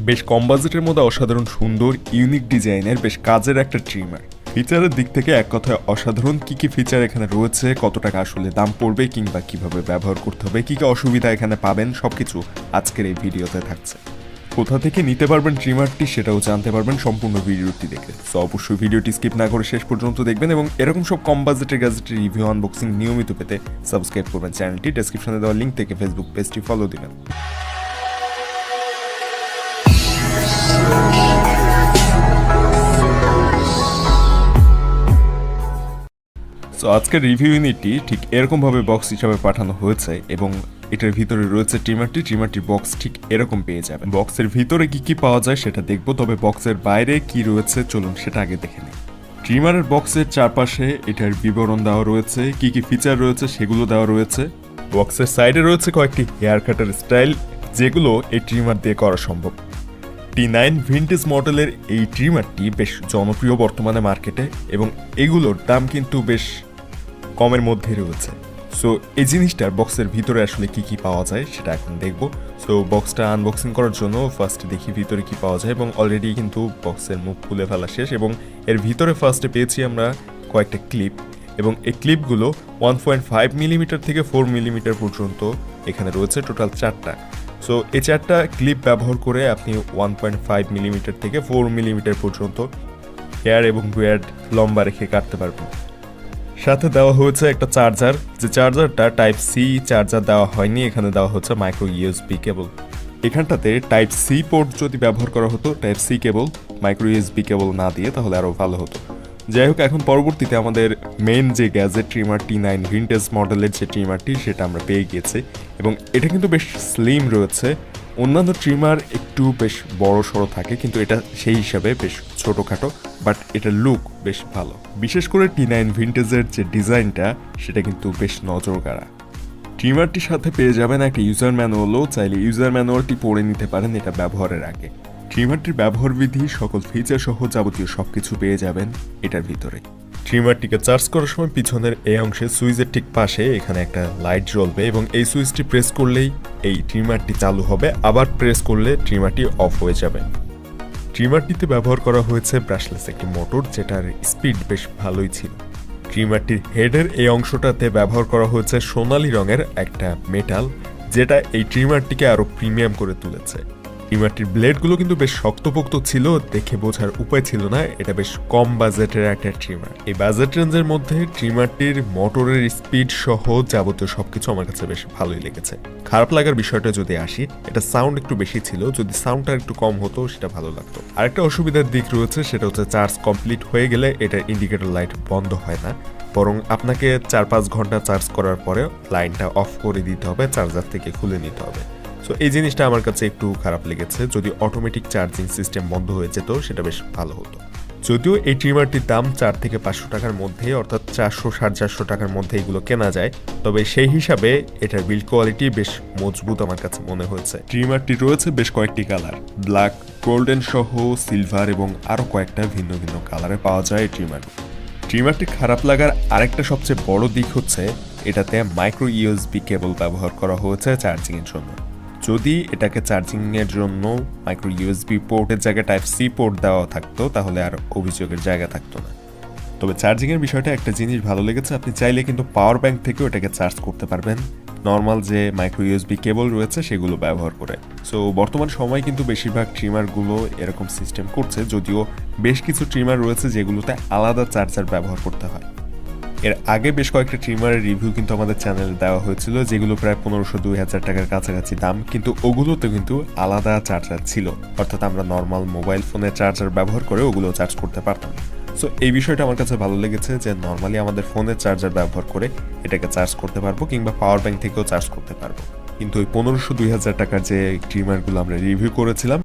বেশ কম বাজেটের মধ্যে অসাধারণ সুন্দর ইউনিক ডিজাইনের বেশ কাজের একটা ট্রিমার। ফিচারের দিক থেকে এক কথায় অসাধারণ। কি কি ফিচার এখানে রয়েছে, কত টাকা আসলে দাম পড়বে, কিংবা কিভাবে ব্যবহার করতে হবে, কি কি অসুবিধা এখানে পাবেন, সবকিছু আজকের এই ভিডিওতে থাকছে। কোথা থেকে নিতে পারবেন ট্রিমারটি সেটাও জানতে পারবেন সম্পূর্ণ ভিডিওটি দেখে। সো অবশ্যই ভিডিওটি স্কিপ না করে শেষ পর্যন্ত দেখবেন এবং এরকম সব কম বাজেটের গ্যাজেটের রিভিউ আনবক্সিং নিয়মিত পেতে সাবস্ক্রাইব করবেন চ্যানেলটি। ডেসক্রিপশনে দেওয়া লিঙ্ক থেকে ফেসবুক পেজটি ফলো দিবেন। সো আজকের রিভিউ ইউনিটটি ঠিক এরকমভাবে বক্স হিসাবে পাঠানো হয়েছে এবং এটার ভিতরে রয়েছে ট্রিমারটির বক্স ঠিক এরকম পেয়ে যাবে। বক্সের ভিতরে কি কি পাওয়া যায় সেটা দেখবো, তবে বক্সের বাইরে কি রয়েছে চলুন সেটা আগে দেখে নিই। ট্রিমারের বক্সের চারপাশে এটার বিবরণ দেওয়া রয়েছে, কি কি ফিচার রয়েছে সেগুলো দেওয়া রয়েছে। বক্সের সাইডে রয়েছে কয়েকটি হেয়ার কাটার স্টাইল, যেগুলো এই ট্রিমার দিয়ে করা সম্ভব। T9 ভিন্টেজ মডেলের এই ট্রিমারটি বেশ জনপ্রিয় বর্তমানে মার্কেটে এবং এগুলোর দাম কিন্তু বেশ কমের মধ্যে রয়েছে। সো এই জিনিসটার বক্সের ভিতরে আসলে কি কি পাওয়া যায় সেটা এখন দেখব। সো বক্সটা আনবক্সিং করার জন্য ফার্স্টে দেখি ভিতরে কি পাওয়া যায় এবং অলরেডি কিন্তু বক্সের মুখ খুলে ফেলা শেষ এবং এর ভিতরে ফার্স্টে পেয়েছি আমরা কয়েকটা ক্লিপ এবং এই ক্লিপগুলো 1.5 মিলিমিটার থেকে 4 মিলিমিটার পর্যন্ত এখানে রয়েছে, টোটাল 4টা। সো এই 4টা ক্লিপ ব্যবহার করে আপনি 1.5 মিলিমিটার থেকে 4 মিলিমিটার পর্যন্ত হেয়ার এবং বিয়ার্ড লম্বা রেখে কাটতে পারবেন। সাথে দেওয়া হয়েছে একটা চার্জার, যে চার্জারটা টাইপ সি চার্জার দেওয়া হয়নি, এখানে দেওয়া হচ্ছে মাইক্রো ইউএসবি কেবল। এখানটাতে টাইপ সি পোর্ট যদি ব্যবহার করা হতো, type C cable, micro USB cable না দিয়ে, তাহলে আরও ভালো হতো। যাই হোক, এখন পরবর্তীতে আমাদের মেন যে গ্যাজেট ট্রিমার T9 ভিন্টেজ মডেলের যে ট্রিমারটি সেটা আমরা পেয়ে গিয়েছি এবং এটা কিন্তু বেশ স্লিম রয়েছে। অন্যান্য ট্রিমার একটু বেশ বড় সড়ো থাকে, কিন্তু এটা সেই হিসাবে বেশ ছোটোখাটো, বাট এটার লুক বেশ ভালো। বিশেষ করে T9 ভিন্টেজের যে ডিজাইনটা সেটা কিন্তু বেশ নজর কাড়া। ট্রিমারটির সাথে পেয়ে যাবেন একটা ইউজার ম্যানুয়ালও, চাইলে ইউজার ম্যানুয়ালটি পড়ে নিতে পারেন এটা ব্যবহারের আগে। ট্রিমারটির ব্যবহার বিধি, সকল ফিচার সহ যাবতীয় সবকিছু পেয়ে যাবেন এটার ভিতরে। ট্রিমারটিকে চার্জ করার সময় পিছনের এই অংশে সুইচের ঠিক পাশে এখানে একটা লাইট জ্বলবে এবং এই সুইচটি প্রেস করলেই এই ট্রিমারটি চালু হবে, আবার প্রেস করলে ট্রিমারটি অফ হয়ে যাবে। ট্রিমারটিতে ব্যবহার করা হয়েছে ব্রাশলেস একটি মোটর, যেটার স্পিড বেশ ভালোই ছিল। ট্রিমারটির হেডের এই অংশটাতে ব্যবহার করা হয়েছে সোনালী রঙের একটা মেটাল, যেটা এই ট্রিমারটিকে আরও প্রিমিয়াম করে তুলেছে। ট্রিমারটির ব্লেডগুলো কিন্তু বেশ শক্তপোক্ত ছিল, দেখে বোঝার উপায় ছিল না এটা বেশ কম বাজেটের একটা ট্রিমার। এই বাজেট রেঞ্জের মধ্যে ট্রিমারটির মোটরের স্পিড সহ যাবতীয় সবকিছু আমার কাছে বেশ ভালোই লেগেছে। খারাপ লাগার বিষয়টা যদি আসি, এটা সাউন্ড একটু বেশি ছিল, যদি সাউন্ডটা একটু কম হতো সেটা ভালো লাগতো। আরেকটা অসুবিধার দিক রয়েছে, সেটা হচ্ছে চার্জ কমপ্লিট হয়ে গেলে এটার ইন্ডিকেটর লাইট বন্ধ হয় না, বরং আপনাকে 4-5 ঘন্টা চার্জ করার পরে লাইনটা অফ করে দিতে হবে, চার্জার থেকে খুলে নিতে হবে। সো এই জিনিসটা আমার কাছে একটু খারাপ লেগেছে। যদি অটোমেটিক চার্জিং সিস্টেম বন্ধ হয়ে যেত সেটা বেশ ভালো হতো। যদিও এই ট্রিমারটির দাম 4 থেকে 500 টাকার মধ্যে, অর্থাৎ 400-450 টাকার মধ্যে এগুলো কেনা যায়, তবে সেই হিসাবে এটার বিল্ড কোয়ালিটি বেশ মজবুত আমার কাছে মনে হয়েছে। ট্রিমারটি রয়েছে বেশ কয়েকটি কালার, ব্ল্যাক, গোল্ডেন সহ সিলভার এবং আরও কয়েকটা ভিন্ন ভিন্ন কালারে পাওয়া যায় এই ট্রিমারটি খারাপ লাগার আরেকটা সবচেয়ে বড় দিক হচ্ছে এটাতে মাইক্রো ইউএসবি কেবল ব্যবহার করা হয়েছে চার্জিংয়ের জন্য। যদি এটাকে চার্জিংয়ের জন্য মাইক্রো ইউএসবি পোর্টের জায়গায় টাইপ সি পোর্ট দেওয়া থাকতো, তাহলে আর অভিযোগের জায়গা থাকতো না। তবে চার্জিংয়ের বিষয়টা একটা জিনিস ভালো লেগেছে, আপনি চাইলে কিন্তু পাওয়ার ব্যাংক থেকেও এটাকে চার্জ করতে পারবেন নর্মাল যে মাইক্রো ইউএসবি কেবল রয়েছে সেগুলো ব্যবহার করে। সো বর্তমান সময় কিন্তু বেশিরভাগ ট্রিমারগুলো এরকম সিস্টেম করছে, যদিও বেশ কিছু ট্রিমার রয়েছে যেগুলোতে আলাদা চার্জার ব্যবহার করতে হয়। এর আগে বেশ কয়েকটা ট্রিমারের রিভিউ কিন্তু আমাদের চ্যানেলে দেওয়া হয়েছিল, যেগুলো প্রায় 1500-2000 টাকার কাছাকাছি দাম, কিন্তু ওগুলোতে কিন্তু আলাদা চার্জার ছিল, অর্থাৎ আমরা নর্মাল মোবাইল ফোনের চার্জার ব্যবহার করে ওগুলো চার্জ করতে পারতাম। সো এই বিষয়টা আমার কাছে ভালো লেগেছে যে নর্মালি আমাদের ফোনের চার্জার ব্যবহার করে এটাকে চার্জ করতে পারবো, কিংবা পাওয়ার ব্যাংক থেকেও চার্জ করতে পারবো। কিন্তু ওই 1500-2000 টাকার যে ট্রিমারগুলো আমরা রিভিউ করেছিলাম